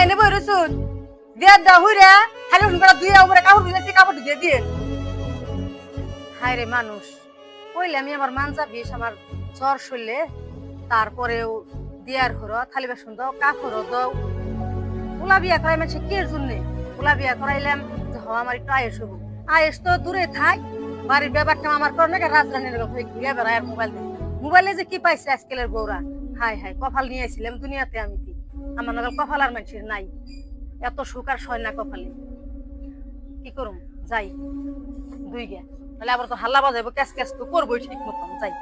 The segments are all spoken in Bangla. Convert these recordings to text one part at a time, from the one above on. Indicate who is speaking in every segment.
Speaker 1: এনে বই রসুন দিয়া দা হুইরা খালি হুনকরা দুই উপরে কাপড় দিয়েছি কাপড় দিয়ে দিয়ে হায় রে মানুষ কইলে আমি আমার মানজা বিষ আমার জ্বর শরীরে তারপরেও দিয়ার হর থালি বাসন দাও কাপড় দাও পোলা বিয়া করাই মানে কি জন্য পোলা বিয়া করাইলাম যে হ আমার একটু আয়েস হবো আয়েস তো দূরে থাক বাড়ির ব্যাপারটা আমার করো না রাজধানীর ঘুরে বেড়ায় আর মোবাইলে যে কি পাইছে আজকালের বউরা হাই হাই কপাল নিয়ে আসছিলাম দুনিয়াতে আমি কি আমার নগর কপাল আর মানুষের নাই এত সুখ আর সয় না কপালে কি করুম যাই দুই গে তাহলে আবার তো হাল্লা বাজাবো ক্যাশ ক্যাশ তো করবোই ঠিক মতন যাই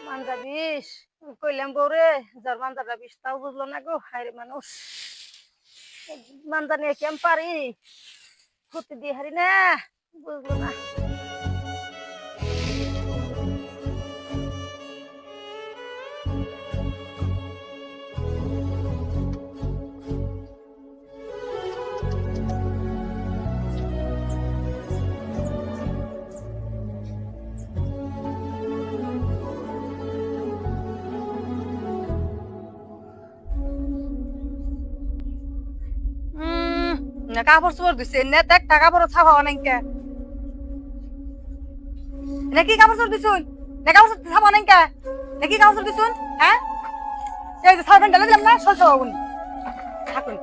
Speaker 1: মানজা বিষ কইলাম বউরে যার মানজাটা বিষ তাও বুঝলো না গো হায়রে মানুষ মানজা নিয়ে কেম পারি ক্ষতি দিয়ে হারি না বুঝলো না কাপড় চোপড় দিছে নে দেখ টাকা পড়ো ছাপা অনেকে নাকি কাপড় চোপড় দিছুন নে কাপড় ছাপা অনেকে নাকি কাপড় চোপড় দিছুন হ্যাঁ এই যে সার্ভেন্ট দিলাম না সব ছাপা থাকুন